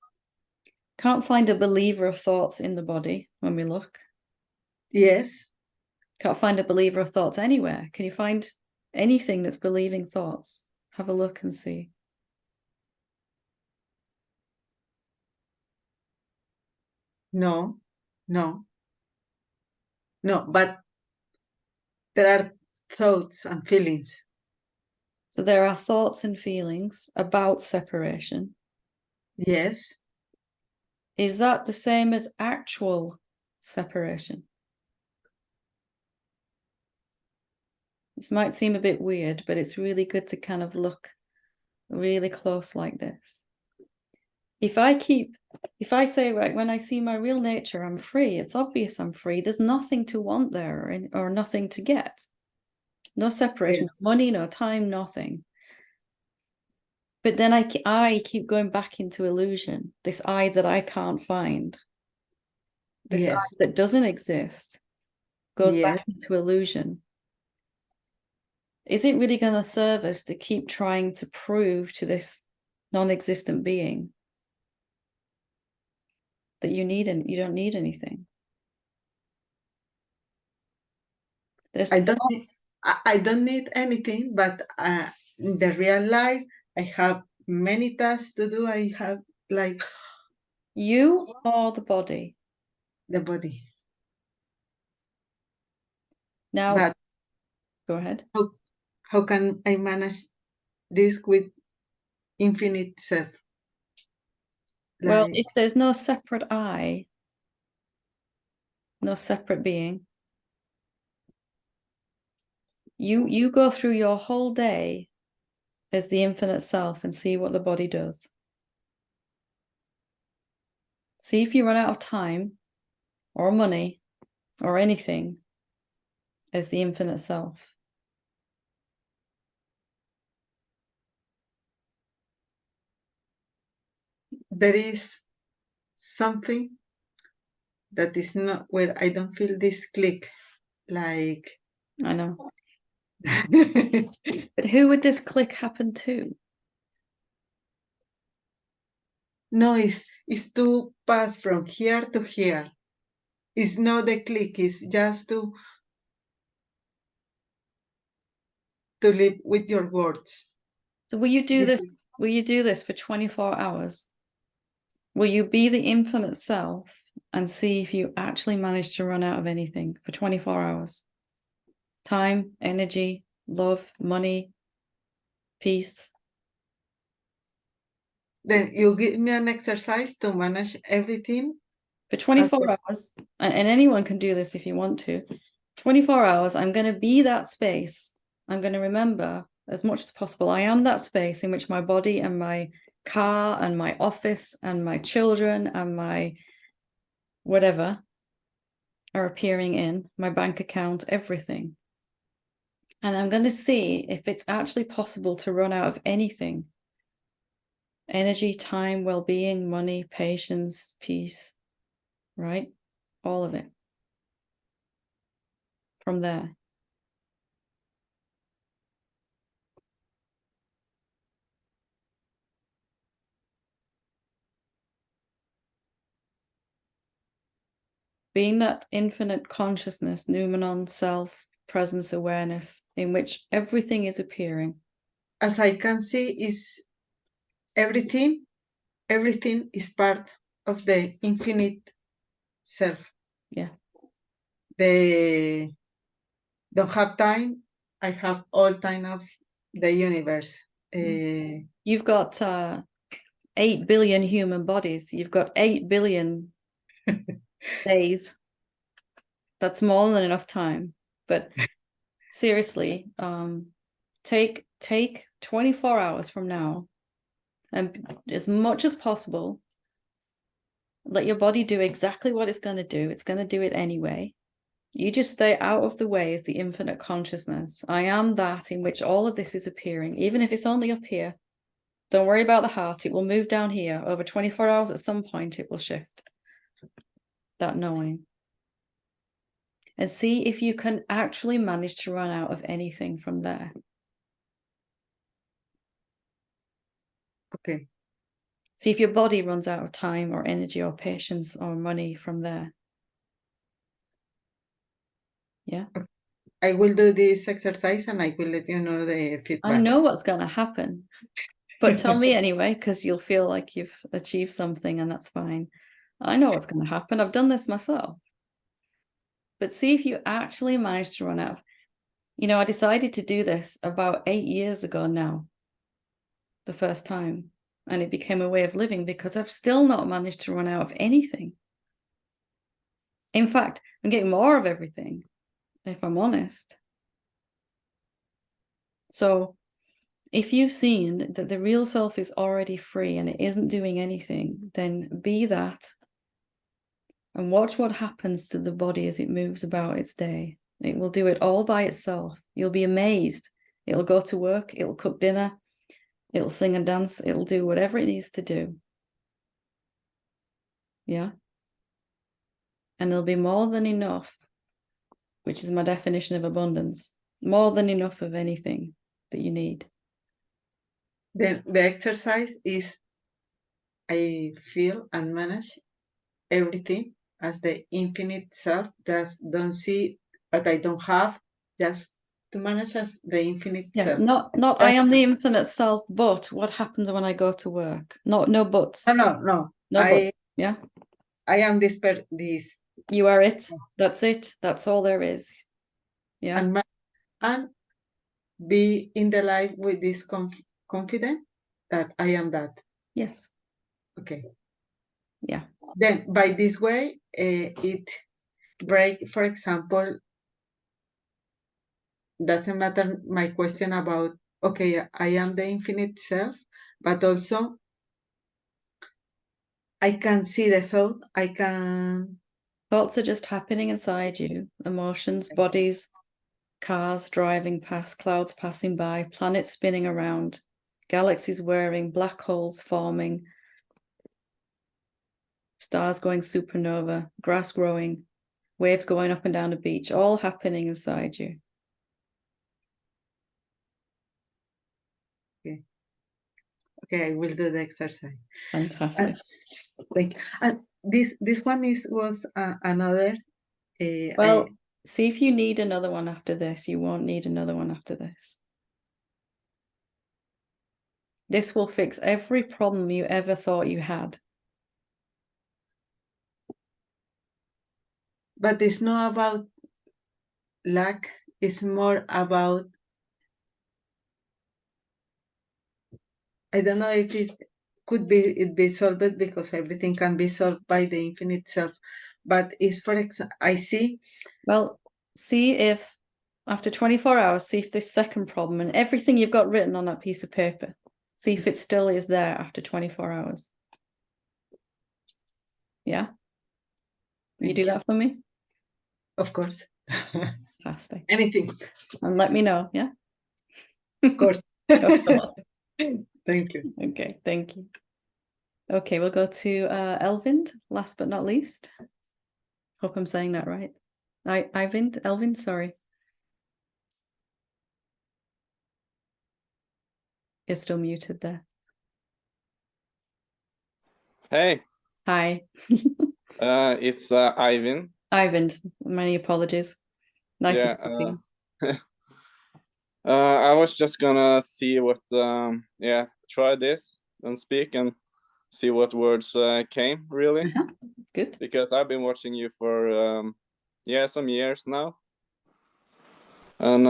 Can't find a believer of thoughts in the body when we look. Yes. Can't find a believer of thoughts anywhere. Can you find anything that's believing thoughts? Have a look and see. No, but there are thoughts and feelings. So there are thoughts and feelings about separation. Yes. Is that the same as actual separation? This might seem a bit weird, but it's really good to kind of look really close like this. If I say, right, when I see my real nature, I'm free. It's obvious I'm free. There's nothing to want there or nothing to get. No separation, Yes. no money, no time, nothing. But then I keep going back into illusion, this I that I can't find. This yes. I that doesn't exist goes back into illusion. Is it really going to serve us to keep trying to prove to this non-existent being that you don't need anything? I don't need anything, but in the real life, I have many tasks to do. I have like you or the body. The body. Now, but go ahead. how can I manage this with infinite self? Well, Like, if there's no separate I, no separate being, you go through your whole day as the infinite self and see what the body does. See if you run out of time or money or anything as the infinite self. there is something that is not where I don't feel this click. Like, I know. But who would this click happen to? no, it's to pass from here to here. It's not the click, it's just to live with your words. So will you do this? Will you do this for 24 hours? Will you be the infinite self and see if you actually manage to run out of anything for 24 hours? Time, energy, love, money, peace. Then you give me an exercise to manage everything. For 24 hours, and anyone can do this if you want to. 24 hours, I'm going to be that space. I'm going to remember as much as possible. I am that space in which my body and my car and my office and my children and my whatever are appearing in, my bank account, everything. And I'm going to see if it's actually possible to run out of anything. Energy, time, well-being, money, patience, peace, right? All of it. From there. Being that infinite consciousness, Noumenon, self, presence, awareness, in which everything is appearing. As I can see, is everything is part of the infinite self. Yeah. They don't have time. I have all time of the universe. You've got 8 billion human bodies. You've got 8 billion days. That's more than enough time. But seriously, take 24 hours from now, and as much as possible, let your body do exactly what it's going to do. It's going to do it anyway. You just stay out of the way as the infinite consciousness. I am that in which all of this is appearing, even if it's only up here. Don't worry about the heart. It will move down here. Over 24 hours, at some point, it will shift. That knowing. And see if you can actually manage to run out of anything from there. Okay. See if your body runs out of time or energy or patience or money from there. Yeah. I will do this exercise and I will let you know the feedback. I know what's going to happen. But tell me anyway, because you'll feel like you've achieved something and that's fine. I know what's going to happen. I've done this myself. But see if you actually manage to run out. You know, I decided to do this about 8 years ago now, the first time. And it became a way of living because I've still not managed to run out of anything. In fact, I'm getting more of everything, if I'm honest. So if you've seen that the real self is already free and it isn't doing anything, then be that and watch what happens to the body as it moves about its day. It will do it all by itself. You'll be amazed. It'll go to work, it'll cook dinner, it'll sing and dance, it'll do whatever it needs to do. Yeah. And there'll be more than enough, which is my definition of abundance, more than enough of anything that you need. Then the exercise is I feel and manage everything as the infinite self. Just don't see what I don't have, just to manage as the infinite self. Not I am the infinite self, but what happens when I go to work? No buts. No. Buts. Yeah. I am this. You are it. That's it. That's all there is. Yeah. And be in the life with this confidence that I am that. Yes. Okay. Yeah. Then by this way, it break, for example, doesn't matter my question about, okay, I am the infinite self, but also I can see the thought, I can... Thoughts are just happening inside you. Emotions, bodies, cars driving past, clouds passing by, planets spinning around, galaxies whirring, black holes forming, stars going supernova, grass growing, waves going up and down the beach, all happening inside you. Okay, I will do the exercise. Fantastic. Thank you. And this one was another. Well, see if you need another one after this. You won't need another one after this. This will fix every problem you ever thought you had. But it's not about lack. It's more about, I don't know if it could be solved, because everything can be solved by the infinite self. But it's, for example, I see. Well, see if after 24 hours, see if this second problem and everything you've got written on that piece of paper, see if it still is there after 24 hours. Yeah? You do that for me? Of course. Fantastic. Anything. And let me know, yeah? Of course. Thank you. Okay, thank you. Okay, we'll go to Elvind, last but not least. Hope I'm saying that right. Elvind, sorry. You're still muted there. Hey. Hi. It's Ivan. Ivan, many apologies. Nice to talk to you. I was just gonna see what, try this and speak and see what words came, really. Good. Because I've been watching you for, some years now. And,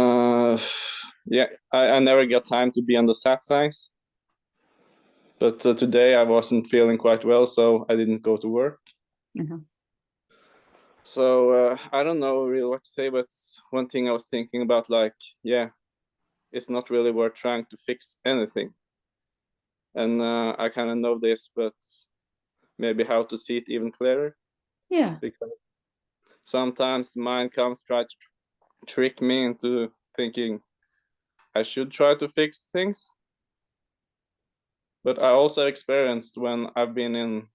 I never got time to be on the Satsangs. But today I wasn't feeling quite well, so I didn't go to work. So I don't know really what to say, but one thing I was thinking about, like, it's not really worth trying to fix anything. And I kind of know this, but maybe how to see it even clearer. Yeah. Because sometimes mind comes try to trick me into thinking I should try to fix things. But I also experienced when I've been in,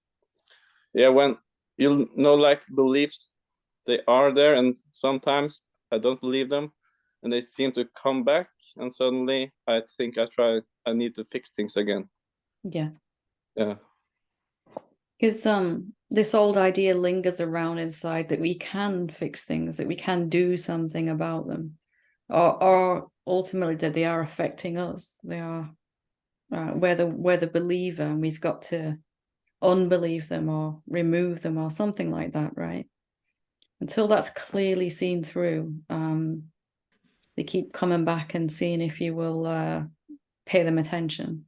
when like beliefs, they are there, and sometimes I don't believe them, and they seem to come back, and suddenly I think I need to fix things again. Yeah. Yeah. Because this old idea lingers around inside that we can fix things, that we can do something about them, or ultimately that they are affecting us. They are we're the believer, and we've got to unbelieve them or remove them or something like that, right? Until that's clearly seen through, they keep coming back and seeing if you will pay them attention.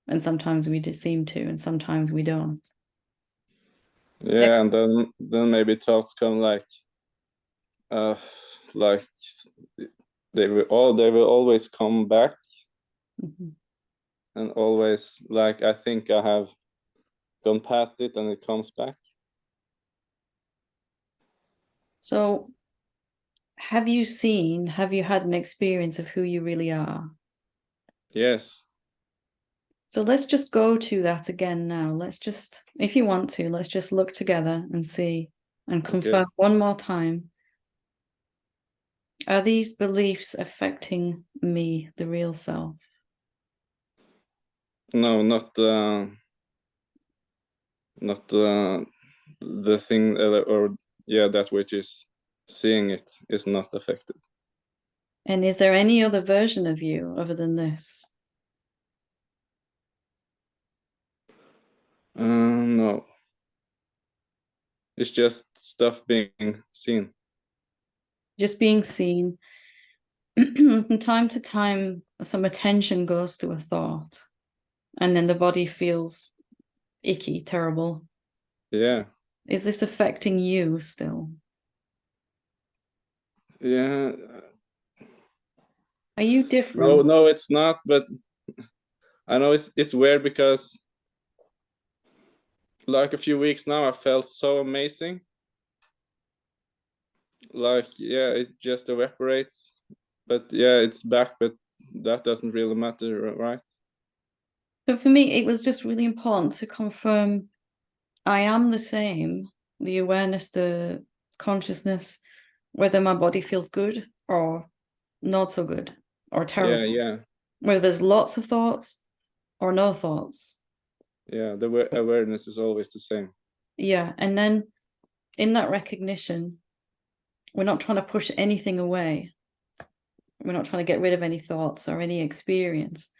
And sometimes we seem to, and sometimes we don't. Yeah, and then maybe thoughts come like they will always come back. And always, like, I think I have gone past it and it comes back. So have you had an experience of who you really are? Yes. So let's just go to that again now. Let's just, if you want to, let's just look together and see and confirm one more time. Are these beliefs affecting me, the real self? No, not the thing, that which is seeing it is not affected. And is there any other version of you other than this? No. It's just stuff being seen. just being seen. From time to time, some attention goes to a thought, and then the body feels icky, terrible. Yeah. Is this affecting you still? Yeah. Are you different? No, it's not, but I know it's weird because like a few weeks now I felt so amazing. Like, yeah, it just evaporates. But yeah, it's back, but that doesn't really matter, right? But for me, it was just really important to confirm I am the same, the awareness, the consciousness, whether my body feels good or not so good or terrible. Yeah. Whether there's lots of thoughts or no thoughts. Yeah, the awareness is always the same. Yeah, and then in that recognition, we're not trying to push anything away. We're not trying to get rid of any thoughts or any experience.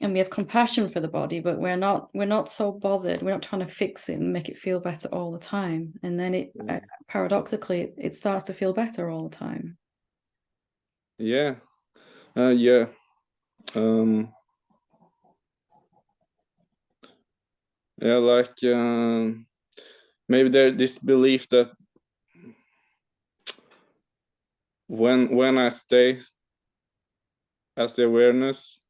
And we have compassion for the body, but we're not so bothered. We're not trying to fix it and make it feel better all the time. And then it paradoxically it starts to feel better all the time. Yeah. Yeah. Yeah, like maybe there's this belief that when I stay as the awareness,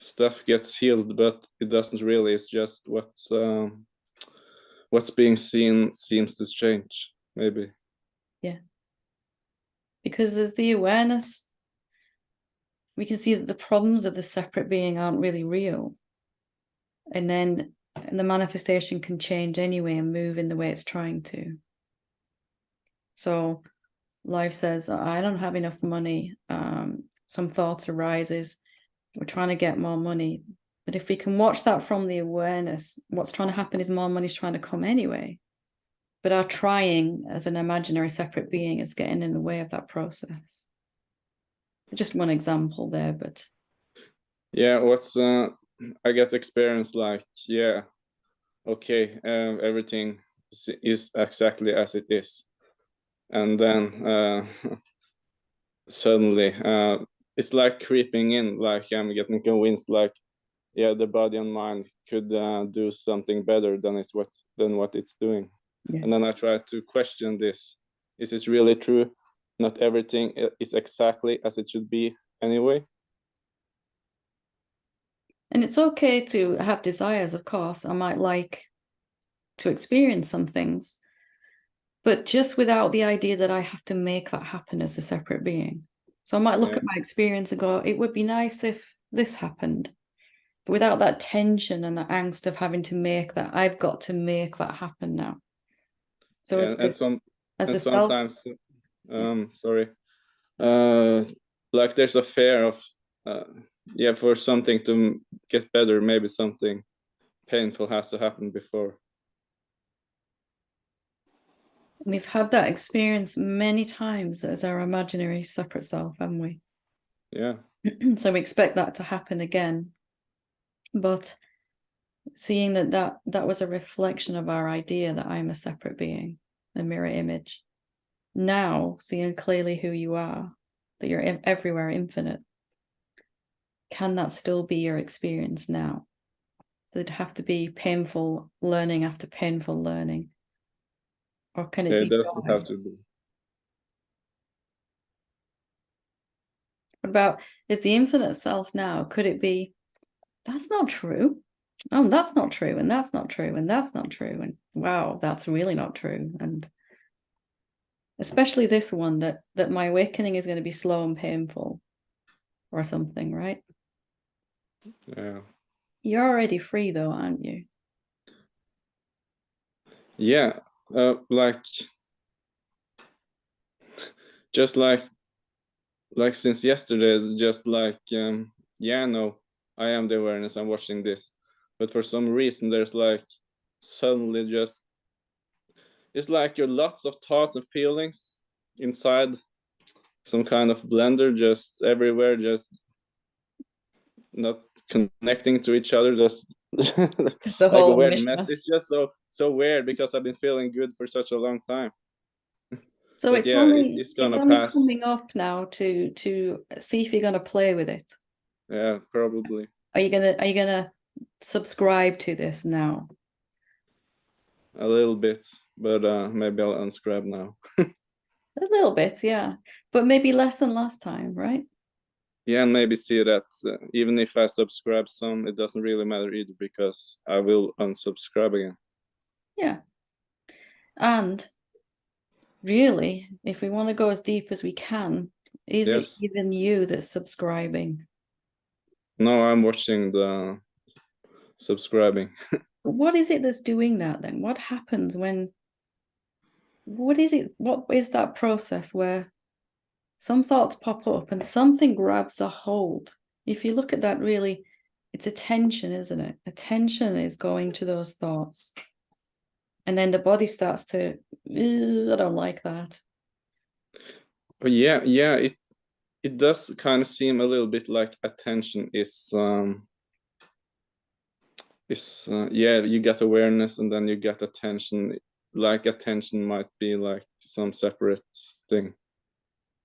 stuff gets healed, but it doesn't really. It's just what's being seen seems to change, maybe. Yeah. Because as the awareness, we can see that the problems of the separate being aren't really real. And then the manifestation can change anyway and move in the way it's trying to. So life says, I don't have enough money. Some thought arises. We're trying to get more money. But if we can watch that from the awareness, what's trying to happen is more money's trying to come anyway. But our trying as an imaginary separate being is getting in the way of that process. Just one example there, but Yeah, I get experience like, yeah, okay, everything is exactly as it is. And then suddenly it's like creeping in, like I'm getting convinced, like, yeah, the body and mind could do something better than what it's doing. yeah. And then I try to question this. Is it really true? Not everything is exactly as it should be anyway. And it's okay to have desires, of course. I might like to experience some things, but just without the idea that I have to make that happen as a separate being. So I might look at my experience and go, it would be nice if this happened. But without that tension and the angst of having to make that, I've got to make that happen now. So sometimes, sorry, like there's a fear of, for something to get better, maybe something painful has to happen before. We've had that experience many times as our imaginary separate self, haven't we? Yeah. So we expect that to happen again. But seeing that was a reflection of our idea that I'm a separate being, a mirror image. Now, seeing clearly who you are, that you're everywhere, infinite, can that still be your experience now? Does it have to be painful learning after painful learning? Or can it be It doesn't joy? have to be. What about, is the infinite self now, could it be, that's not true? Oh, that's not true, and that's not true, and that's not true, and wow, that's really not true. And especially this one, that my awakening is going to be slow and painful or something, right? Yeah. You're already free though, aren't you? Yeah. Like, just like since yesterday, it's just like, yeah, no, I am the awareness, I'm watching this. But for some reason, there's like suddenly just, it's like you're lots of thoughts and feelings inside some kind of blender, just everywhere, just not connecting to each other, just It's the like a whole weird mess. mishmash. It's just so weird because I've been feeling good for such a long time. So But it's yeah, only it's gonna it's only pass. coming up now to see if you're gonna play with it. Yeah, probably. Are you gonna subscribe to this now? A little bit, but maybe I'll unsubscribe now. A little bit, yeah. But maybe less than last time, right? Yeah, and maybe see that even if I subscribe some, it doesn't really matter either, because I will unsubscribe again. Yeah. And really, if we want to go as deep as we can, is it Yes. even you that's subscribing? No, I'm watching the subscribing. But what is it that's doing that then? What happens when, what is it? What is that process where some thoughts pop up and something grabs a hold? If you look at that, really, it's attention, isn't it? Attention is going to those thoughts. And then the body starts to, I don't like that. But yeah, it does kind of seem a little bit like attention is yeah, you get awareness and then you get attention. Like attention might be like some separate thing.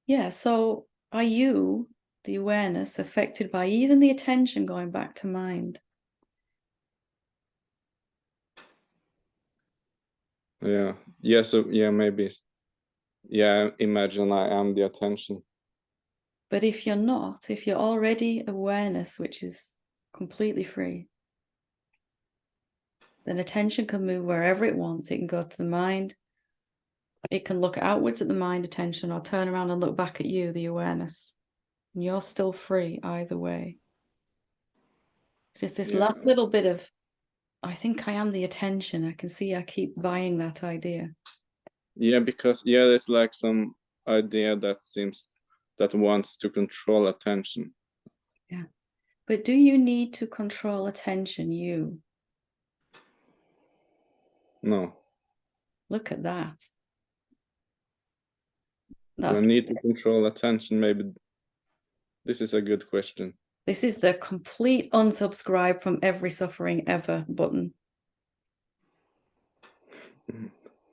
Yeah, so are you, the awareness, affected by even the attention going back to mind? Yeah, so yeah, maybe, yeah, imagine I am the attention. But if you're not, if you're already awareness, which is completely free, then attention can move wherever it wants. It can go to the mind. It can look outwards at the mind, attention, or turn around and look back at you, the awareness. And you're still free either way. Just this Yeah. last little bit of, I think I am the attention. I can see I keep buying that idea. Yeah, because yeah, there's like some idea that seems that wants to control attention. Yeah. But do you need to control attention, you? No. Look at that. Do I need to control attention? Maybe this is a good question. This is the complete unsubscribe from every suffering ever button.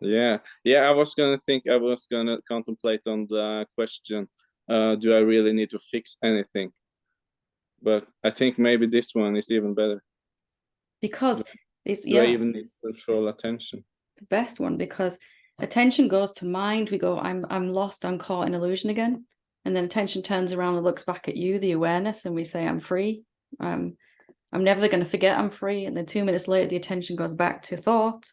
Yeah, I was gonna contemplate on the question, do I really need to fix anything? But I think maybe this one is even better. Because it's, Do I even need to control attention? The best one, because attention goes to mind. We go, I'm lost, I'm caught in illusion again. And then attention turns around and looks back at you, the awareness, and we say, I'm free. I'm never going to forget I'm free. And then 2 minutes later, the attention goes back to thought.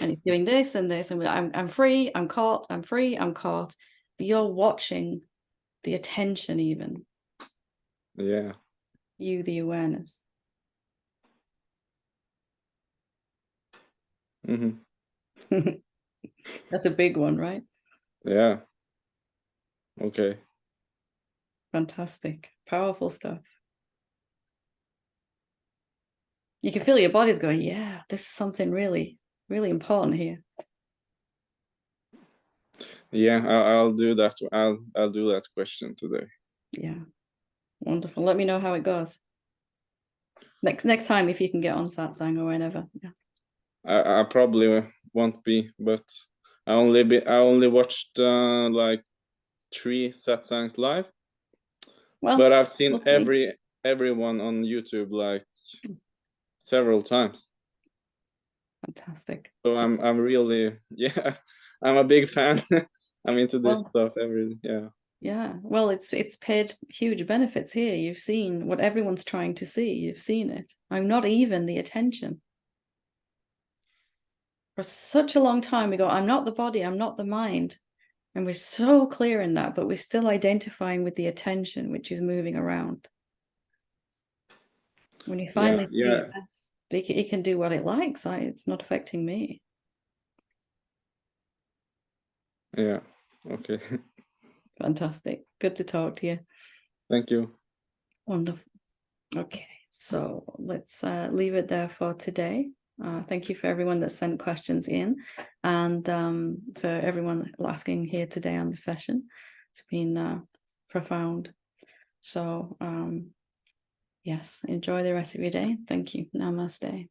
And it's doing this and this. And I'm free, I'm caught, I'm free, I'm caught. But you're watching the attention even. Yeah. You, the awareness. Mm-hmm. That's a big one, right? Yeah. Okay. Fantastic. Powerful stuff. You can feel your body's going, yeah, this is something really, really important here. Yeah, I'll do that. I'll do that question today. Yeah. Wonderful. Let me know how it goes. Next time, if you can get on Satsang or whenever. Yeah. I probably won't be, but I only watched like 3 satsangs live. Well, but I've seen we'll everyone on YouTube like several times. Fantastic. So I'm really, yeah, I'm a big fan. I'm into this stuff Yeah. Well, it's paid huge benefits here. You've seen what everyone's trying to see. You've seen it. I'm not even the attention. For such a long time we go, I'm not the body, I'm not the mind. And we're so clear in that, but we're still identifying with the attention, which is moving around. When you finally see it can do what it likes, it's not affecting me. Yeah. Okay. Fantastic. Good to talk to you. Thank you. Wonderful. Okay, so let's leave it there for today. Thank you for everyone that sent questions in, and for everyone asking here today on the session. It's been profound. So yes, enjoy the rest of your day. Thank you. Namaste.